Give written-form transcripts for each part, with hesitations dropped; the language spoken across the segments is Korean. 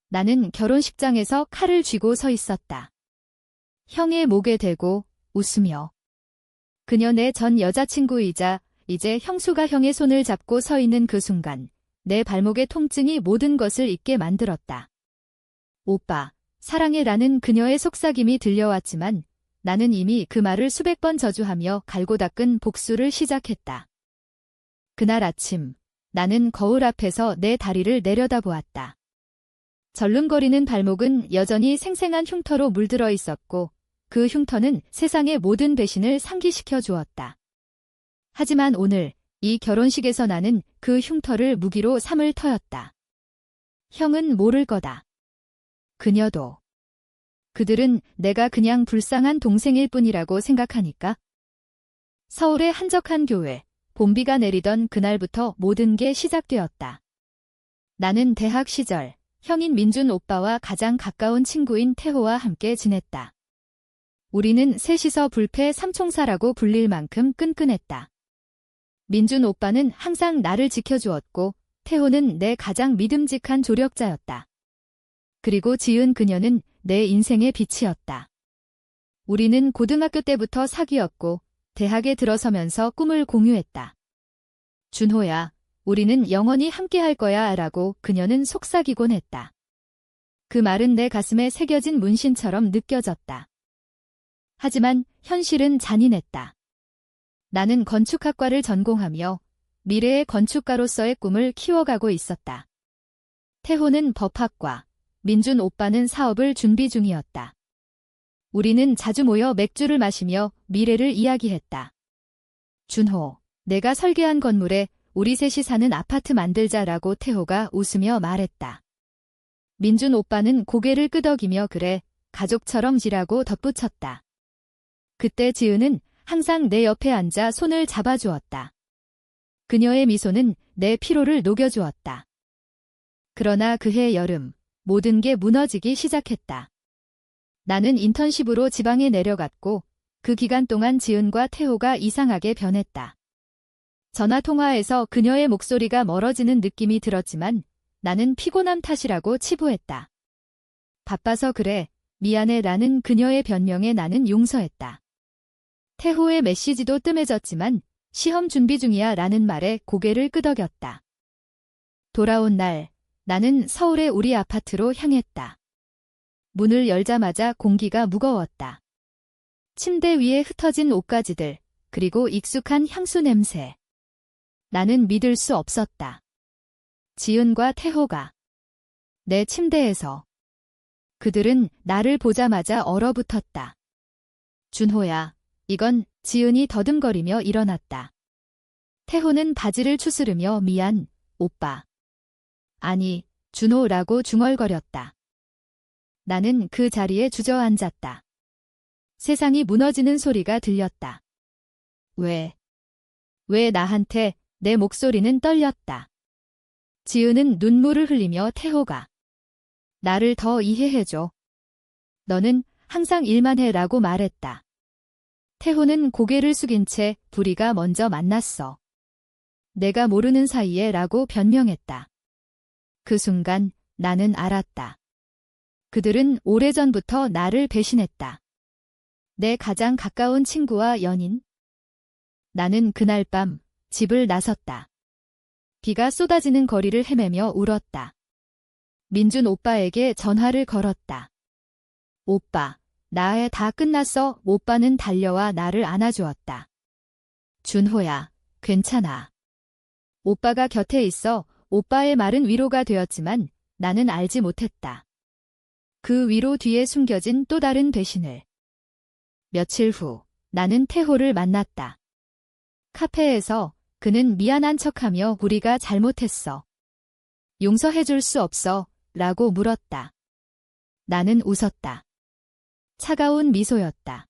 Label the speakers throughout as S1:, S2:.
S1: 나는 결혼식장에서 칼을 쥐고 서 있었다. 형의 목에 대고 웃으며. 그녀 내 전 여자친구이자 이제 형수가 형의 손을 잡고 서 있는 그 순간 내 발목의 통증이 모든 것을 잊게 만들었다. 오빠, 사랑해라는 그녀의 속삭임이 들려왔지만 나는 이미 그 말을 수백 번 저주하며 갈고 닦은 복수를 시작했다. 그날 아침, 나는 거울 앞에서 내 다리를 내려다보았다. 절름거리는 발목은 여전히 생생한 흉터로 물들어 있었고 그 흉터는 세상의 모든 배신을 상기시켜 주었다. 하지만 오늘 이 결혼식에서 나는 그 흉터를 무기로 삼을 터였다. 형은 모를 거다. 그녀도. 그들은 내가 그냥 불쌍한 동생일 뿐이라고 생각하니까. 서울의 한적한 교회, 봄비가 내리던 그날부터 모든 게 시작되었다. 나는 대학 시절 형인 민준 오빠와 가장 가까운 친구인 태호와 함께 지냈다. 우리는 셋이서 불패 삼총사라고 불릴 만큼 끈끈했다. 민준 오빠는 항상 나를 지켜주었고 태호는 내 가장 믿음직한 조력자였다. 그리고 지은 그녀는 내 인생의 빛이었다. 우리는 고등학교 때부터 사귀었고 대학에 들어서면서 꿈을 공유했다. 준호야, 우리는 영원히 함께할 거야 라고 그녀는 속삭이곤 했다. 그 말은 내 가슴에 새겨진 문신처럼 느껴졌다. 하지만 현실은 잔인했다. 나는 건축학과를 전공하며 미래의 건축가로서의 꿈을 키워가고 있었다. 태호는 법학과, 민준 오빠는 사업을 준비 중이었다. 우리는 자주 모여 맥주를 마시며 미래를 이야기했다. 준호, 내가 설계한 건물에 우리 셋이 사는 아파트 만들자라고 태호가 웃으며 말했다. 민준 오빠는 고개를 끄덕이며 그래, 가족처럼 지라고 덧붙였다. 그때 지은은 항상 내 옆에 앉아 손을 잡아주었다. 그녀의 미소는 내 피로를 녹여주었다. 그러나 그해 여름, 모든 게 무너지기 시작했다. 나는 인턴십으로 지방에 내려갔고 그 기간 동안 지은과 태호가 이상하게 변했다. 전화통화에서 그녀의 목소리가 멀어지는 느낌이 들었지만 나는 피곤함 탓이라고 치부했다. 바빠서 그래, 미안해 라는 그녀의 변명에 나는 용서했다. 태호의 메시지도 뜸해졌지만 시험 준비 중이야 라는 말에 고개를 끄덕였다. 돌아온 날, 나는 서울의 우리 아파트로 향했다. 문을 열자마자 공기가 무거웠다. 침대 위에 흩어진 옷가지들, 그리고 익숙한 향수 냄새. 나는 믿을 수 없었다. 지은과 태호가 내 침대에서. 그들은 나를 보자마자 얼어붙었다. 준호야, 이건 지은이 더듬거리며 일어났다. 태호는 바지를 추스르며 미안, 오빠. 아니, 준호라고 중얼거렸다. 나는 그 자리에 주저앉았다. 세상이 무너지는 소리가 들렸다. 왜 나한테 내 목소리는 떨렸다. 지은은 눈물을 흘리며 태호가 나를 더 이해해줘. 너는 항상 일만 해라고 말했다. 태호는 고개를 숙인 채 부리가 먼저 만났어. 내가 모르는 사이에 라고 변명했다. 그 순간 나는 알았다. 그들은 오래전부터 나를 배신했다. 내 가장 가까운 친구와 연인. 나는 그날 밤 집을 나섰다. 비가 쏟아지는 거리를 헤매며 울었다. 민준 오빠에게 전화를 걸었다. 오빠, 나의 다 끝났어. 오빠는 달려와 나를 안아주었다. 준호야, 괜찮아. 오빠가 곁에 있어. 오빠의 말은 위로가 되었지만 나는 알지 못했다. 그 위로 뒤에 숨겨진 또 다른 배신을. 며칠 후 나는 태호를 만났다. 카페에서 그는 미안한 척하며 우리가 잘못했어. 용서해줄 수 없어 라고 물었다. 나는 웃었다. 차가운 미소였다.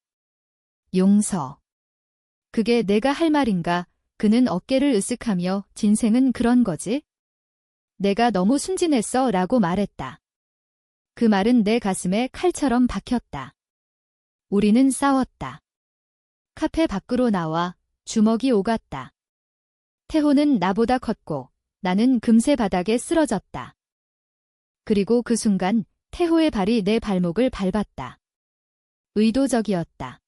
S1: 용서. 그게 내가 할 말인가? 그는 어깨를 으쓱하며 진생은 그런 거지? 내가 너무 순진했어 라고 말했다. 그 말은 내 가슴에 칼처럼 박혔다. 우리는 싸웠다. 카페 밖으로 나와 주먹이 오갔다. 태호는 나보다 컸고 나는 금세 바닥에 쓰러졌다. 그리고 그 순간 태호의 발이 내 발목을 밟았다. 의도적이었다.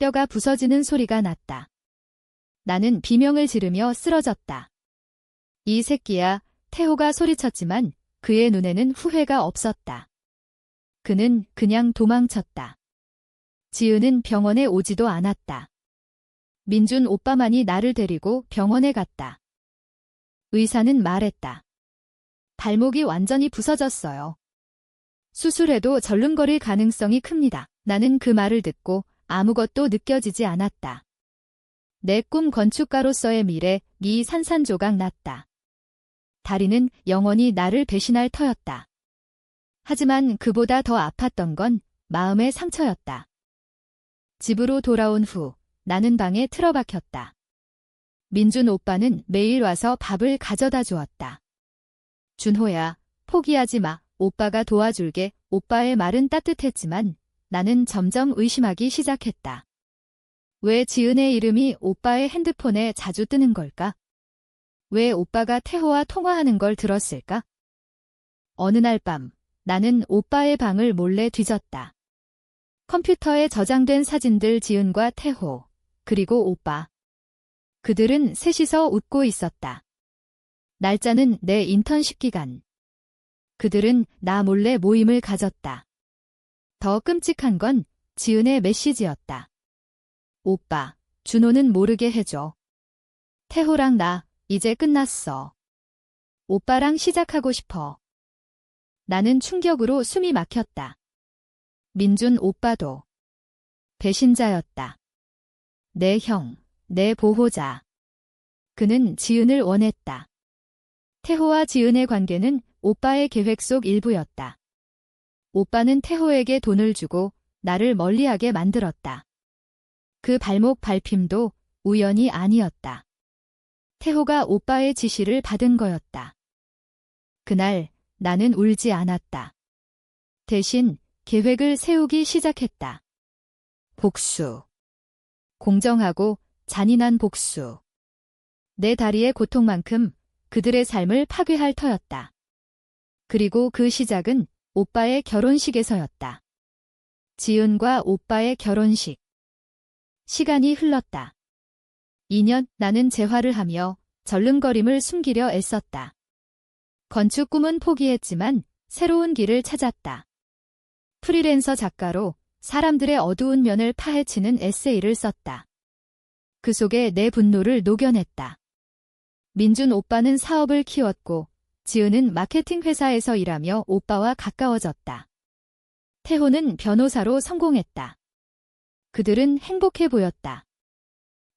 S1: 뼈가 부서지는 소리가 났다. 나는 비명을 지르며 쓰러졌다. 이 새끼야, 태호가 소리쳤지만 그의 눈에는 후회가 없었다. 그는 그냥 도망쳤다. 지은은 병원에 오지도 않았다. 민준 오빠만이 나를 데리고 병원에 갔다. 의사는 말했다. 발목이 완전히 부서졌어요. 수술해도 절름거릴 가능성이 큽니다. 나는 그 말을 듣고 아무것도 느껴지지 않았다. 내 꿈 건축가로서의 미래, 산산조각 났다. 다리는 영원히 나를 배신할 터였다. 하지만 그보다 더 아팠던 건 마음의 상처였다. 집으로 돌아온 후 나는 방에 틀어박혔다. 민준 오빠는 매일 와서 밥을 가져다 주었다. 준호야, 포기하지 마. 오빠가 도와줄게. 오빠의 말은 따뜻했지만 나는 점점 의심하기 시작했다. 왜 지은의 이름이 오빠의 핸드폰에 자주 뜨는 걸까? 왜 오빠가 태호와 통화하는 걸 들었을까? 어느 날 밤, 나는 오빠의 방을 몰래 뒤졌다. 컴퓨터에 저장된 사진들 지은과 태호, 그리고 오빠. 그들은 셋이서 웃고 있었다. 날짜는 내 인턴십 기간. 그들은 나 몰래 모임을 가졌다. 더 끔찍한 건 지은의 메시지였다. 오빠, 준호는 모르게 해줘. 태호랑 나 이제 끝났어. 오빠랑 시작하고 싶어. 나는 충격으로 숨이 막혔다. 민준 오빠도 배신자였다. 내 형, 내 보호자. 그는 지은을 원했다. 태호와 지은의 관계는 오빠의 계획 속 일부였다. 오빠는 태호에게 돈을 주고 나를 멀리하게 만들었다. 그 발목 밟힘도 우연이 아니었다. 태호가 오빠의 지시를 받은 거였다. 그날 나는 울지 않았다. 대신 계획을 세우기 시작했다. 복수. 공정하고 잔인한 복수. 내 다리의 고통만큼 그들의 삶을 파괴할 터였다. 그리고 그 시작은 오빠의 결혼식에서였다. 지은과 오빠의 결혼식. 시간이 흘렀다. 2년 나는 재활을 하며 절름거림을 숨기려 애썼다. 건축 꿈은 포기했지만 새로운 길을 찾았다. 프리랜서 작가로 사람들의 어두운 면을 파헤치는 에세이를 썼다. 그 속에 내 분노를 녹여냈다. 민준 오빠는 사업을 키웠고 지은은 마케팅 회사에서 일하며 오빠와 가까워졌다. 태호는 변호사로 성공했다. 그들은 행복해 보였다.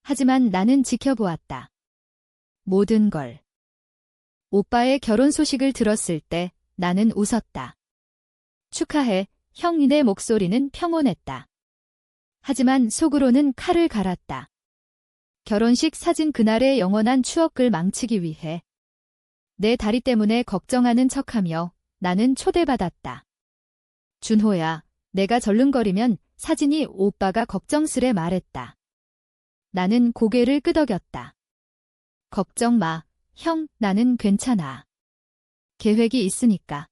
S1: 하지만 나는 지켜보았다. 모든 걸. 오빠의 결혼 소식을 들었을 때 나는 웃었다. 축하해, 형. 내 목소리는 평온했다. 하지만 속으로는 칼을 갈았다. 결혼식 사진 그날의 영원한 추억을 망치기 위해 내 다리 때문에 걱정하는 척하며 나는 초대받았다. 준호야, 내가 절름거리면 사진이 오빠가 걱정스레 말했다. 나는 고개를 끄덕였다. 걱정 마, 형. 나는 괜찮아. 계획이 있으니까.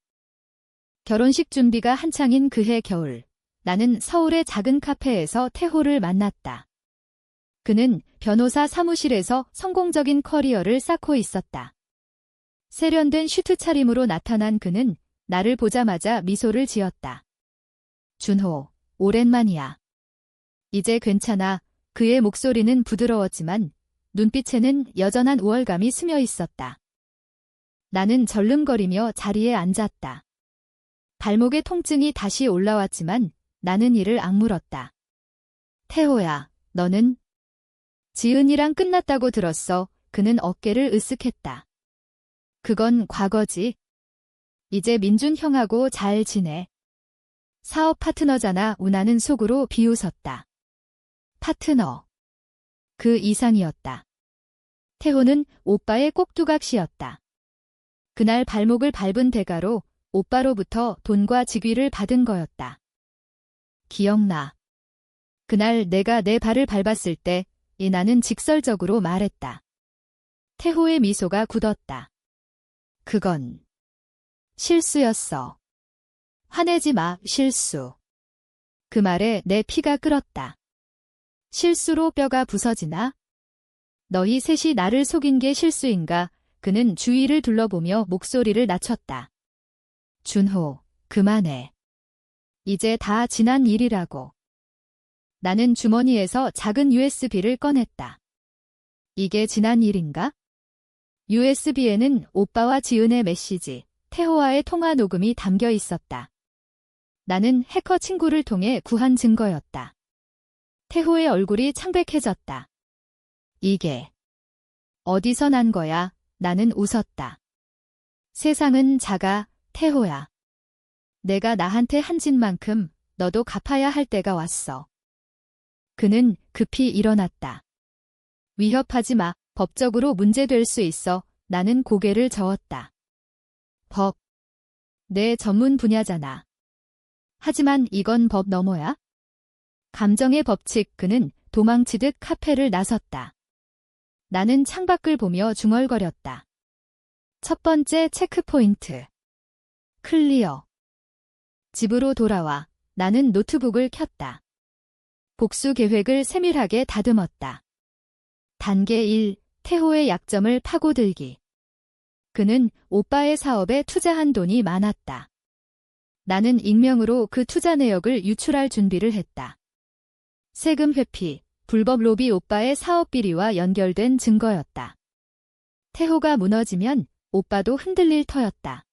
S1: 결혼식 준비가 한창인 그해 겨울, 나는 서울의 작은 카페에서 태호를 만났다. 그는 변호사 사무실에서 성공적인 커리어를 쌓고 있었다. 세련된 슈트 차림으로 나타난 그는 나를 보자마자 미소를 지었다. 준호, 오랜만이야. 이제 괜찮아. 그의 목소리는 부드러웠지만 눈빛에는 여전한 우월감이 스며 있었다. 나는 절름거리며 자리에 앉았다. 발목의 통증이 다시 올라왔지만 나는 이를 악물었다. 태호야, 너는? 지은이랑 끝났다고 들었어. 그는 어깨를 으쓱했다. 그건 과거지. 이제 민준 형하고 잘 지내. 사업 파트너잖아. 나는 속으로 비웃었다. 파트너. 그 이상이었다. 태호는 오빠의 꼭두각시였다. 그날 발목을 밟은 대가로 오빠로부터 돈과 직위를 받은 거였다. 기억나. 그날 내가 내 발을 밟았을 때 나는 직설적으로 말했다. 태호의 미소가 굳었다. 그건 실수였어. 화내지 마, 실수. 그 말에 내 피가 끓었다. 실수로 뼈가 부서지나? 너희 셋이 나를 속인 게 실수인가? 그는 주위를 둘러보며 목소리를 낮췄다. 준호, 그만해. 이제 다 지난 일이라고. 나는 주머니에서 작은 USB를 꺼냈다. 이게 지난 일인가? USB에는 오빠와 지은의 메시지, 태호와의 통화 녹음이 담겨 있었다. 나는 해커 친구를 통해 구한 증거였다. 태호의 얼굴이 창백해졌다. 이게 어디서 난 거야? 나는 웃었다. 세상은 작아, 태호야. 내가 나한테 한 짓만큼 너도 갚아야 할 때가 왔어. 그는 급히 일어났다. 위협하지 마. 법적으로 문제될 수 있어. 나는 고개를 저었다. 법. 내 전문 분야잖아. 하지만 이건 법 너머야? 감정의 법칙. 그는 도망치듯 카페를 나섰다. 나는 창밖을 보며 중얼거렸다. 첫 번째 체크포인트. 클리어. 집으로 돌아와. 나는 노트북을 켰다. 복수 계획을 세밀하게 다듬었다. 단계 1. 태호의 약점을 파고들기. 그는 오빠의 사업에 투자한 돈이 많았다. 나는 익명으로 그 투자 내역을 유출할 준비를 했다. 세금 회피, 불법 로비 오빠의 사업 비리와 연결된 증거였다. 태호가 무너지면 오빠도 흔들릴 터였다.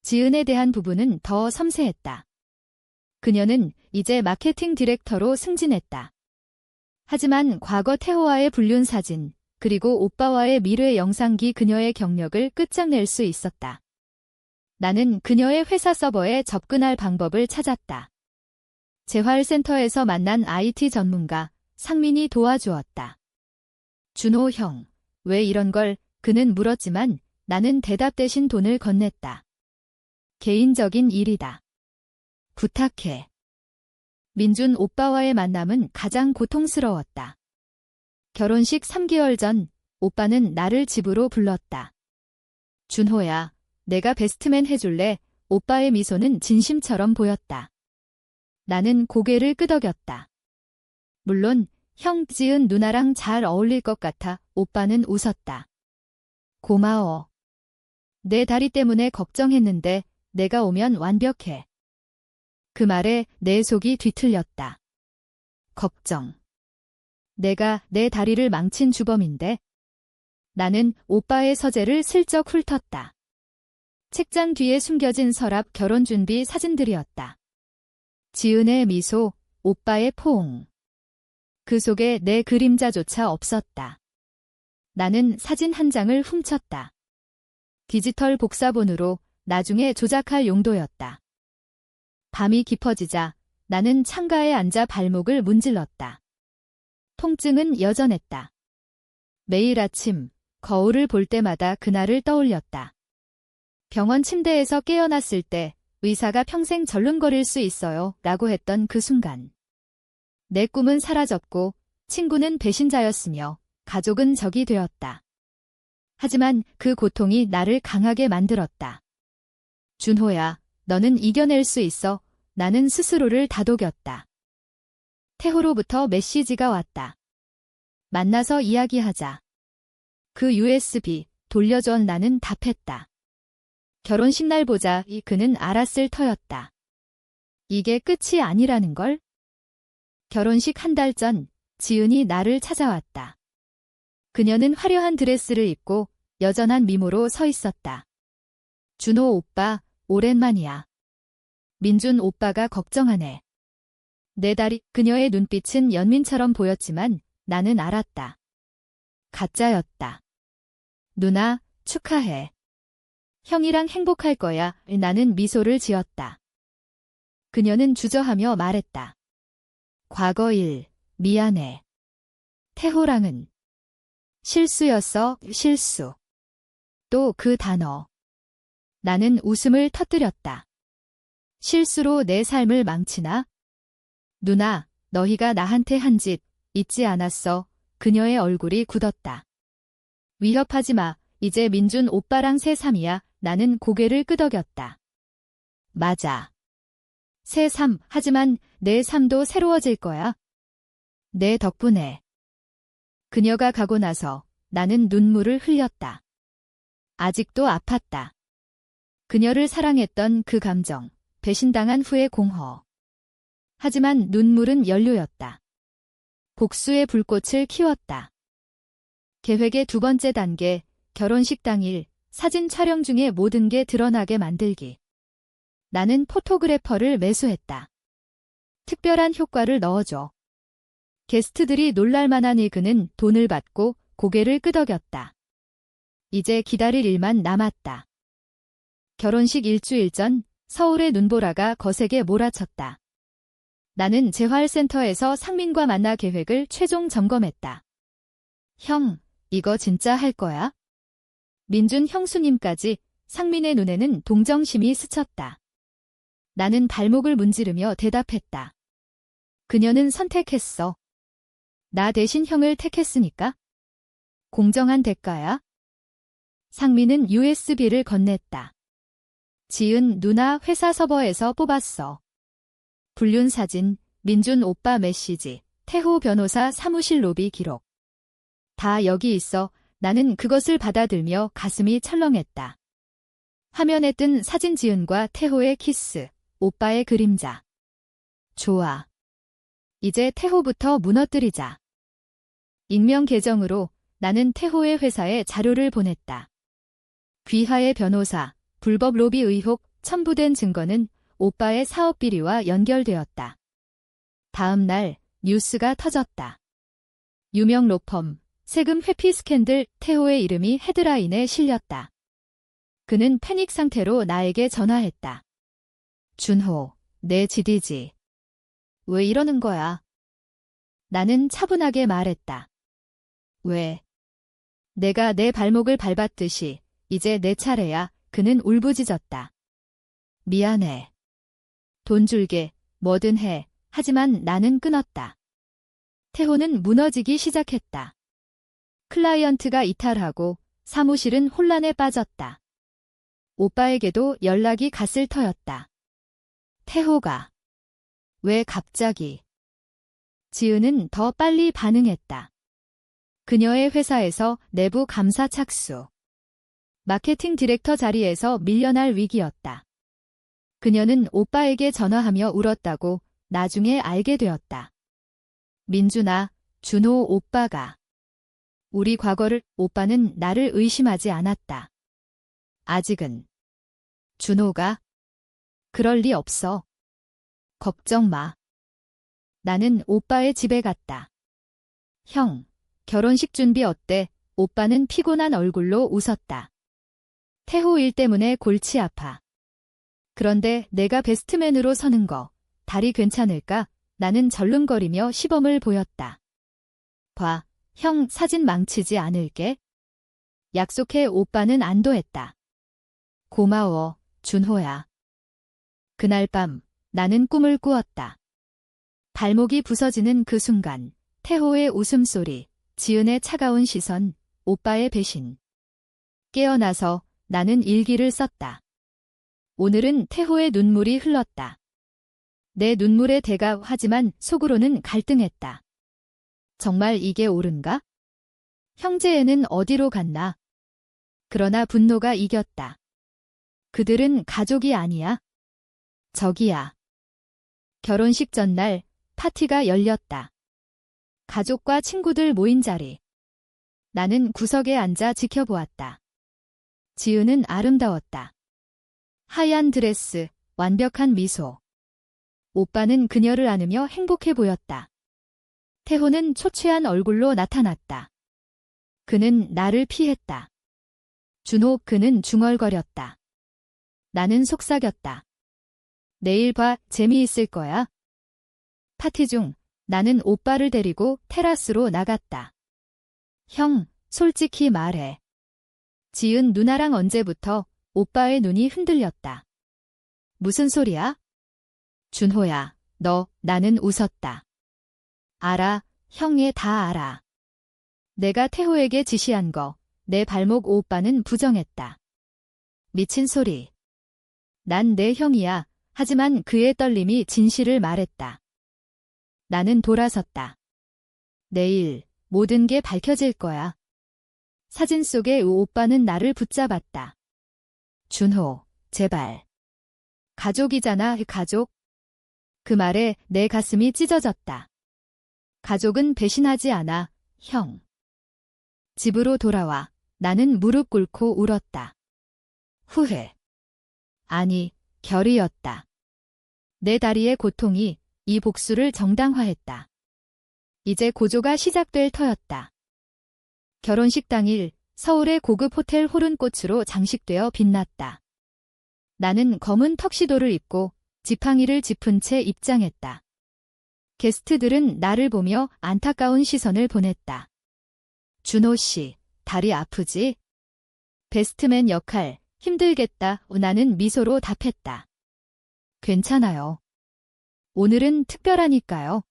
S1: 지은에 대한 부분은 더 섬세했다. 그녀는 이제 마케팅 디렉터로 승진했다. 하지만 과거 태호와의 불륜 사진, 그리고 오빠와의 미래 영상기 그녀의 경력을 끝장낼 수 있었다. 나는 그녀의 회사 서버에 접근할 방법을 찾았다. 재활센터에서 만난 IT 전문가, 상민이 도와주었다. 준호 형, 왜 이런 걸? 그는 물었지만 나는 대답 대신 돈을 건넸다. 개인적인 일이다. 부탁해. 민준 오빠와의 만남은 가장 고통스러웠다. 결혼식 3개월 전 오빠는 나를 집으로 불렀다. 준호야, 내가 베스트맨 해줄래? 오빠의 미소는 진심처럼 보였다. 나는 고개를 끄덕였다. 물론 형 지은 누나랑 잘 어울릴 것 같아. 오빠는 웃었다. 고마워. 내 다리 때문에 걱정했는데 내가 오면 완벽해. 그 말에 내 속이 뒤틀렸다. 걱정. 내가 내 다리를 망친 주범인데? 나는 오빠의 서재를 슬쩍 훑었다. 책장 뒤에 숨겨진 서랍 결혼준비 사진들이었다. 지은의 미소, 오빠의 포옹. 그 속에 내 그림자조차 없었다. 나는 사진 한 장을 훔쳤다. 디지털 복사본으로 나중에 조작할 용도였다. 밤이 깊어지자 나는 창가에 앉아 발목을 문질렀다. 통증은 여전했다. 매일 아침 거울을 볼 때마다 그날을 떠올렸다. 병원 침대에서 깨어났을 때 의사가 평생 절름거릴 수 있어요 라고 했던 그 순간. 내 꿈은 사라졌고 친구는 배신자였으며 가족은 적이 되었다. 하지만 그 고통이 나를 강하게 만들었다. 준호야, 너는 이겨낼 수 있어. 나는 스스로를 다독였다. 태호로부터 메시지가 왔다. 만나서 이야기하자. 그 USB 돌려줘. 나는 답했다. 결혼식 날 보자. 그는 알았을 터였다. 이게 끝이 아니라는 걸? 결혼식 한 달 전 지은이 나를 찾아왔다. 그녀는 화려한 드레스를 입고 여전한 미모로 서 있었다. 준호 오빠, 오랜만이야. 민준 오빠가 걱정하네. 내 다리. 그녀의 눈빛은 연민처럼 보였지만 나는 알았다. 가짜였다. 누나, 축하해. 형이랑 행복할 거야. 나는 미소를 지었다. 그녀는 주저하며 말했다. 과거 일, 미안해. 태호랑은 실수였어, 실수. 또 그 단어. 나는 웃음을 터뜨렸다. 실수로 내 삶을 망치나? 누나, 너희가 나한테 한 짓 잊지 않았어. 그녀의 얼굴이 굳었다. 위협하지 마. 이제 민준 오빠랑 새삼이야. 나는 고개를 끄덕였다. 맞아. 새 삶, 하지만 내 삶도 새로워질 거야. 내 덕분에. 그녀가 가고 나서 나는 눈물을 흘렸다. 아직도 아팠다. 그녀를 사랑했던 그 감정, 배신당한 후의 공허. 하지만 눈물은 연료였다. 복수의 불꽃을 키웠다. 계획의 두 번째 단계, 결혼식 당일, 사진 촬영 중에 모든 게 드러나게 만들기. 나는 포토그래퍼를 매수했다. 특별한 효과를 넣어줘. 게스트들이 놀랄만한 그는 돈을 받고 고개를 끄덕였다. 이제 기다릴 일만 남았다. 결혼식 일주일 전 서울의 눈보라가 거세게 몰아쳤다. 나는 재활센터에서 상민과 만나 계획을 최종 점검했다. 형, 이거 진짜 할 거야? 민준 형수님까지 상민의 눈에는 동정심이 스쳤다. 나는 발목을 문지르며 대답했다. 그녀는 선택했어. 나 대신 형을 택했으니까. 공정한 대가야. 상민은 USB를 건넸다. 지은 누나 회사 서버에서 뽑았어. 불륜 사진, 민준 오빠 메시지, 태호 변호사 사무실 로비 기록. 다 여기 있어. 나는 그것을 받아들며 가슴이 철렁했다. 화면에 뜬 사진 지은과 태호의 키스, 오빠의 그림자. 좋아. 이제 태호부터 무너뜨리자. 익명 계정으로 나는 태호의 회사에 자료를 보냈다. 귀하의 변호사, 불법 로비 의혹, 첨부된 증거는 오빠의 사업 비리와 연결되었다. 다음 날 뉴스가 터졌다. 유명 로펌, 세금 회피 스캔들, 태호의 이름이 헤드라인에 실렸다. 그는 패닉 상태로 나에게 전화했다. 준호, 내 GD지. 왜 이러는 거야? 나는 차분하게 말했다. 왜? 내가 내 발목을 밟았듯이 이제 내 차례야. 그는 울부짖었다. 미안해. 돈 줄게. 뭐든 해. 하지만 나는 끊었다. 태호는 무너지기 시작했다. 클라이언트가 이탈하고 사무실은 혼란에 빠졌다. 오빠에게도 연락이 갔을 터였다. 태호가. 왜 갑자기? 지은은 더 빨리 반응했다. 그녀의 회사에서 내부 감사 착수. 마케팅 디렉터 자리에서 밀려날 위기였다. 그녀는 오빠에게 전화하며 울었다고 나중에 알게 되었다. 민준아, 준호 오빠가. 우리 과거를, 오빠는 나를 의심하지 않았다. 아직은. 준호가? 그럴 리 없어. 걱정 마. 나는 오빠의 집에 갔다. 형, 결혼식 준비 어때? 오빠는 피곤한 얼굴로 웃었다. 태호 일 때문에 골치 아파. 그런데 내가 베스트맨으로 서는 거, 다리 괜찮을까? 나는 절름거리며 시범을 보였다. 봐, 형 사진 망치지 않을게. 약속해. 오빠는 안도했다. 고마워, 준호야. 그날 밤 나는 꿈을 꾸었다. 발목이 부서지는 그 순간, 태호의 웃음소리, 지은의 차가운 시선, 오빠의 배신. 깨어나서 나는 일기를 썼다. 오늘은 태호의 눈물이 흘렀다. 내 눈물의 대가. 하지만 속으로는 갈등했다. 정말 이게 옳은가? 형제애는 어디로 갔나? 그러나 분노가 이겼다. 그들은 가족이 아니야. 적이야. 결혼식 전날 파티가 열렸다. 가족과 친구들 모인 자리. 나는 구석에 앉아 지켜보았다. 지은은 아름다웠다. 하얀 드레스, 완벽한 미소. 오빠는 그녀를 안으며 행복해 보였다. 태호는 초췌한 얼굴로 나타났다. 그는 나를 피했다. 준호, 그는 중얼거렸다. 나는 속삭였다. 내일 봐, 재미있을 거야. 파티 중 나는 오빠를 데리고 테라스로 나갔다. 형, 솔직히 말해. 지은 누나랑 언제부터? 오빠의 눈이 흔들렸다. 무슨 소리야? 준호야, 너. 나는 웃었다. 알아, 형애 다 알아. 내가 태호에게 지시한 거, 내 발목. 오빠는 부정했다. 미친 소리. 난 내 형이야. 하지만 그의 떨림이 진실을 말했다. 나는 돌아섰다. 내일 모든 게 밝혀질 거야. 사진 속의 오빠는 나를 붙잡았다. 준호, 제발. 가족이잖아, 가족. 그 말에 내 가슴이 찢어졌다. 가족은 배신하지 않아, 형. 집으로 돌아와 나는 무릎 꿇고 울었다. 후회. 아니, 결의였다. 내 다리의 고통이 이 복수를 정당화했다. 이제 고조가 시작될 터였다. 결혼식 당일 서울의 고급 호텔 홀은 꽃으로 장식되어 빛났다. 나는 검은 턱시도를 입고 지팡이를 짚은 채 입장했다. 게스트들은 나를 보며 안타까운 시선을 보냈다. 준호 씨, 다리 아프지? 베스트맨 역할, 힘들겠다. 나는 미소로 답했다. 괜찮아요. 오늘은 특별하니까요.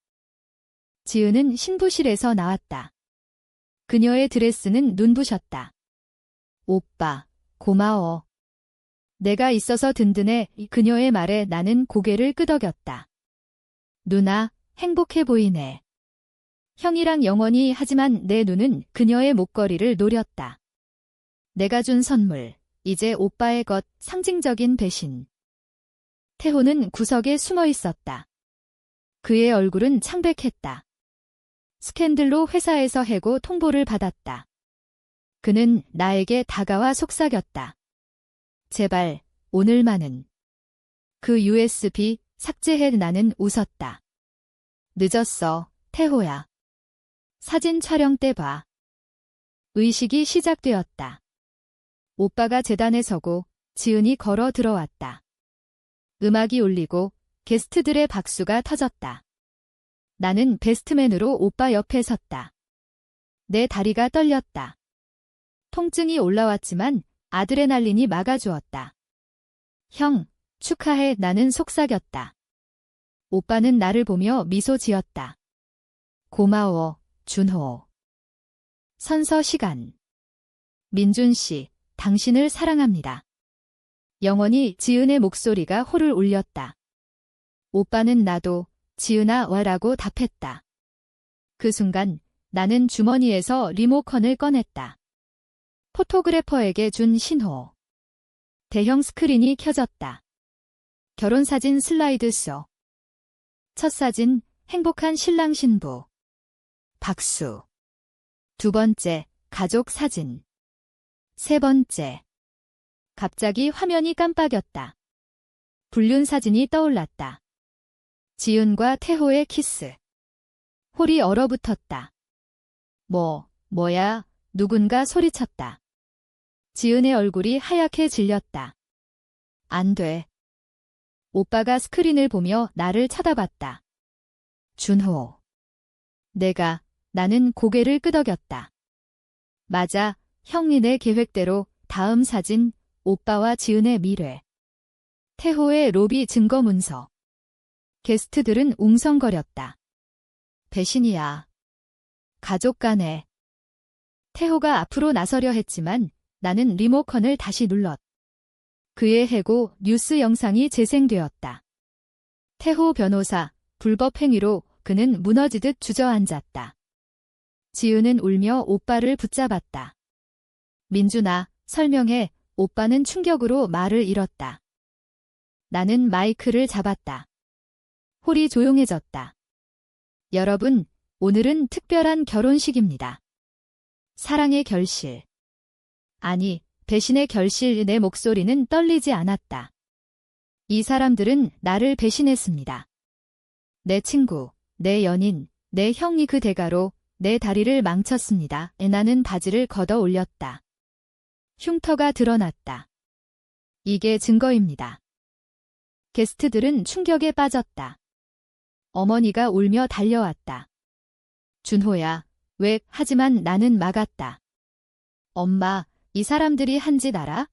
S1: 지은은 신부실에서 나왔다. 그녀의 드레스는 눈부셨다. 오빠, 고마워. 내가 있어서 든든해. 그녀의 말에 나는 고개를 끄덕였다. 누나, 행복해 보이네. 형이랑 영원히. 하지만 내 눈은 그녀의 목걸이를 노렸다. 내가 준 선물, 이제 오빠의 것. 상징적인 배신. 태호는 구석에 숨어 있었다. 그의 얼굴은 창백했다. 스캔들로 회사에서 해고 통보를 받았다. 그는 나에게 다가와 속삭였다. 제발, 오늘만은. 그 USB 삭제해. 나는 웃었다. 늦었어, 태호야. 사진 촬영 때 봐. 의식이 시작되었다. 오빠가 제단에 서고 지은이 걸어 들어왔다. 음악이 울리고 게스트들의 박수가 터졌다. 나는 베스트맨으로 오빠 옆에 섰다. 내 다리가 떨렸다. 통증이 올라왔지만 아드레날린이 막아주었다. 형, 축하해. 나는 속삭였다. 오빠는 나를 보며 미소 지었다. 고마워, 준호. 선서 시간. 민준 씨, 당신을 사랑합니다. 영원히 지은의 목소리가 홀을 울렸다. 오빠는 나도 지은아 와라고 답했다. 그 순간 나는 주머니에서 리모컨을 꺼냈다. 포토그래퍼에게 준 신호. 대형 스크린이 켜졌다. 결혼사진 슬라이드쇼. 첫 사진, 행복한 신랑 신부. 박수. 두 번째, 가족 사진. 세 번째. 갑자기 화면이 깜빡였다. 불륜 사진이 떠올랐다. 지은과 태호의 키스. 홀이 얼어붙었다. 뭐야, 누군가 소리쳤다. 지은의 얼굴이 하얗게 질렸다. 안 돼. 오빠가 스크린을 보며 나를 쳐다봤다. 준호. 나는 고개를 끄덕였다. 맞아, 형이 내 계획대로. 다음 사진, 오빠와 지은의 미래. 태호의 로비 증거 문서. 게스트들은 웅성거렸다. 배신이야. 가족 간에. 태호가 앞으로 나서려 했지만 나는 리모컨을 다시 눌렀. 그의 해고 뉴스 영상이 재생되었다. 태호 변호사, 불법 행위로. 그는 무너지듯 주저앉았다. 지은은 울며 오빠를 붙잡았다. 민준아, 설명해. 오빠는 충격으로 말을 잃었다. 나는 마이크를 잡았다. 홀이 조용해졌다. 여러분, 오늘은 특별한 결혼식입니다. 사랑의 결실. 아니, 배신의 결실. 내 목소리는 떨리지 않았다. 이 사람들은 나를 배신했습니다. 내 친구, 내 연인, 내 형이 그 대가로 내 다리를 망쳤습니다. 나는 바지를 걷어 올렸다. 흉터가 드러났다. 이게 증거입니다. 게스트들은 충격에 빠졌다. 어머니가 울며 달려왔다. 준호야, 왜? 하지만 나는 막았다. 엄마, 이 사람들이 한 짓 알아?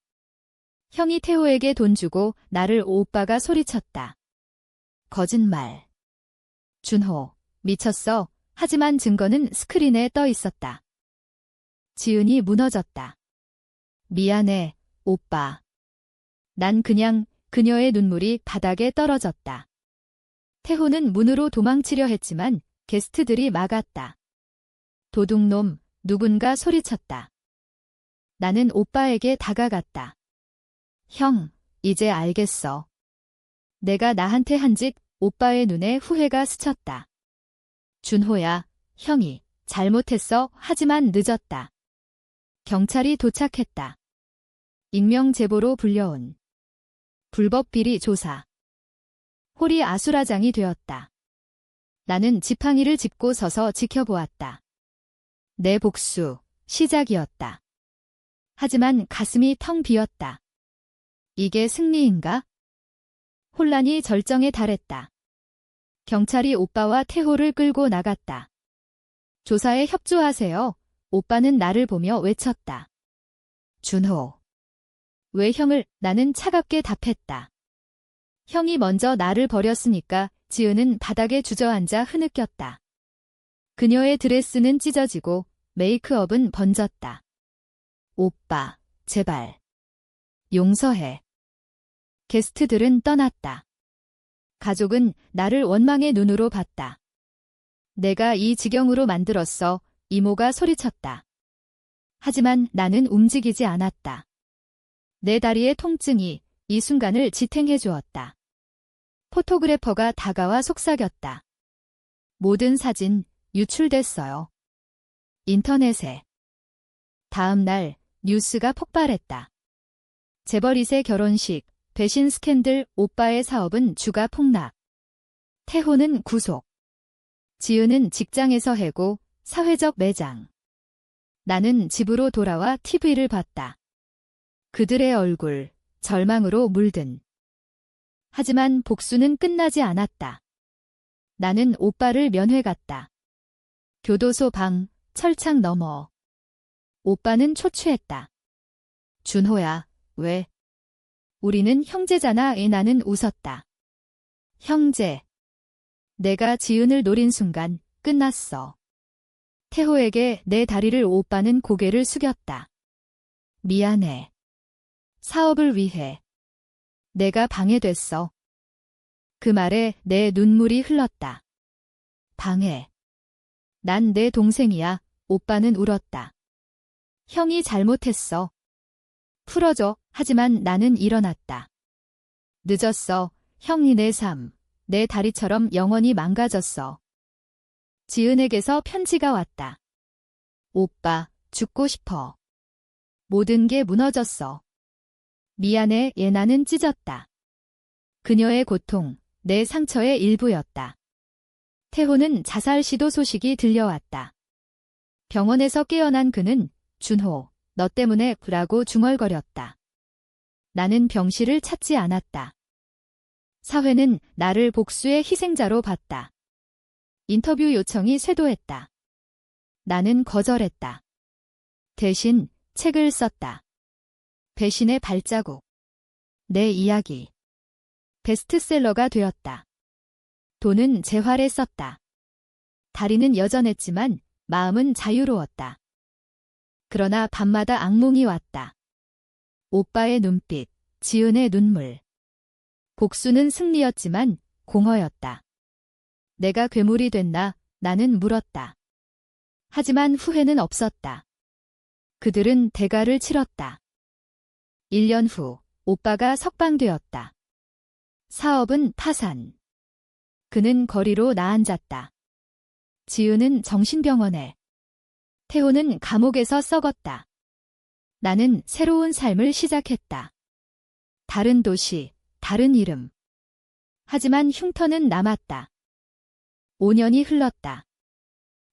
S1: 형이 태호에게 돈 주고 나를. 오빠가 소리쳤다. 거짓말. 준호, 미쳤어. 하지만 증거는 스크린에 떠 있었다. 지은이 무너졌다. 미안해, 오빠. 난 그냥 그녀의 눈물이 바닥에 떨어졌다. 태호는 문으로 도망치려 했지만 게스트들이 막았다. 도둑놈, 누군가 소리쳤다. 나는 오빠에게 다가갔다. 형, 이제 알겠어. 내가 나한테 한 짓, 오빠의 눈에 후회가 스쳤다. 준호야, 형이 잘못했어. 하지만 늦었다. 경찰이 도착했다. 익명 제보로 불려온 불법 비리 조사. 홀이 아수라장이 되었다. 나는 지팡이를 짚고 서서 지켜보았다. 내 복수, 시작이었다. 하지만 가슴이 텅 비었다. 이게 승리인가? 혼란이 절정에 달했다. 경찰이 오빠와 태호를 끌고 나갔다. 조사에 협조하세요. 오빠는 나를 보며 외쳤다. 준호. 왜 형을? 나는 차갑게 답했다. 형이 먼저 나를 버렸으니까. 지은은 바닥에 주저앉아 흐느꼈다. 그녀의 드레스는 찢어지고 메이크업은 번졌다. 오빠, 제발. 용서해. 게스트들은 떠났다. 가족은 나를 원망의 눈으로 봤다. 내가 이 지경으로 만들었어. 이모가 소리쳤다. 하지만 나는 움직이지 않았다. 내 다리의 통증이 이 순간을 지탱해 주었다. 포토그래퍼가 다가와 속삭였다. 모든 사진 유출됐어요. 인터넷에. 다음 날 뉴스가 폭발했다. 재벌2세 결혼식, 배신 스캔들, 오빠의 사업은 주가 폭락. 태호는 구속. 지은은 직장에서 해고, 사회적 매장. 나는 집으로 돌아와 TV를 봤다. 그들의 얼굴, 절망으로 물든. 하지만 복수는 끝나지 않았다. 나는 오빠를 면회 갔다. 교도소 방, 철창 너머. 오빠는 초췌했다. 준호야, 왜? 우리는 형제잖아. 나는 웃었다. 형제. 내가 지은을 노린 순간 끝났어. 태호에게 내 다리를 오빠는 고개를 숙였다. 미안해. 사업을 위해. 내가 방해됐어. 그 말에 내 눈물이 흘렀다. 방해. 난 내 동생이야. 오빠는 울었다. 형이 잘못했어. 풀어줘. 하지만 나는 일어났다. 늦었어. 형이 내 삶, 내 다리처럼 영원히 망가졌어. 지은에게서 편지가 왔다. 오빠, 죽고 싶어. 모든 게 무너졌어. 미안해. 나는 찢었다. 그녀의 고통, 내 상처의 일부였다. 태호는 자살 시도 소식이 들려왔다. 병원에서 깨어난 그는 준호, 너 때문에 라고 중얼거렸다. 나는 병실을 찾지 않았다. 사회는 나를 복수의 희생자로 봤다. 인터뷰 요청이 쇄도했다. 나는 거절했다. 대신 책을 썼다. 배신의 발자국. 내 이야기. 베스트셀러가 되었다. 돈은 재활에 썼다. 다리는 여전했지만 마음은 자유로웠다. 그러나 밤마다 악몽이 왔다. 오빠의 눈빛, 지은의 눈물. 복수는 승리였지만 공허였다. 내가 괴물이 됐나? 나는 물었다. 하지만 후회는 없었다. 그들은 대가를 치렀다. 1년 후 오빠가 석방되었다. 사업은 파산. 그는 거리로 나앉았다. 지은은 정신병원에. 태호는 감옥에서 썩었다. 나는 새로운 삶을 시작했다. 다른 도시, 다른 이름. 하지만 흉터는 남았다. 5년이 흘렀다.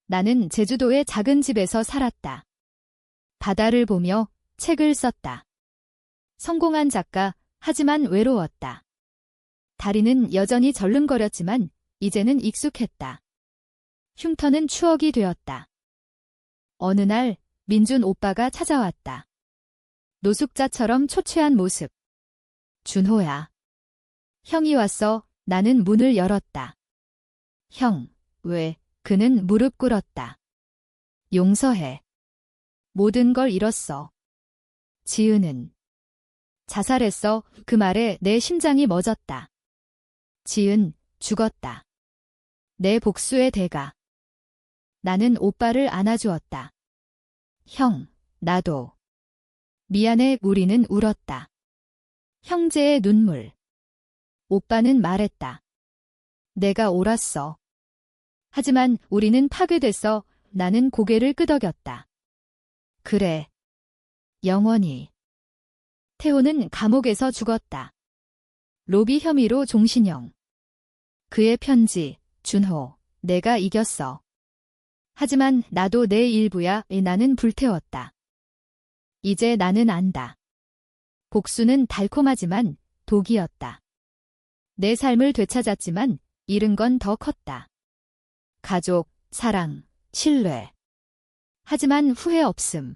S1: 나는 제주도의 작은 집에서 살았다. 바다를 보며 책을 썼다. 성공한 작가, 하지만 외로웠다. 다리는 여전히 절름거렸지만 이제는 익숙했다. 흉터는 추억이 되었다. 어느 날 민준 오빠가 찾아왔다. 노숙자처럼 초췌한 모습. 준호야. 형이 왔어. 나는 문을 열었다. 형, 왜? 그는 무릎 꿇었다. 용서해. 모든 걸 잃었어. 지은은 자살했어. 그 말에 내 심장이 멎었다. 지은, 죽었다. 내 복수의 대가. 나는 오빠를 안아주었다. 형, 나도. 미안해. 우리는 울었다. 형제의 눈물. 오빠는 말했다. 내가 옳았어. 하지만 우리는 파괴됐어. 나는 고개를 끄덕였다. 그래. 영원히. 태호는 감옥에서 죽었다. 로비 혐의로 종신형. 그의 편지, 준호, 내가 이겼어. 하지만 나도 내 일부야. 나는 불태웠다. 이제 나는 안다. 복수는 달콤하지만 독이었다. 내 삶을 되찾았지만 잃은 건 더 컸다. 가족, 사랑, 신뢰. 하지만 후회 없음.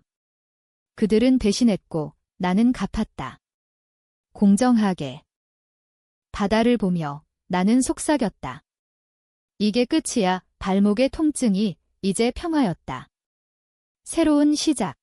S1: 그들은 배신했고 나는 갚았다. 공정하게. 바다를 보며 나는 속삭였다. 이게 끝이야. 발목의 통증이 이제 평화였다. 새로운 시작.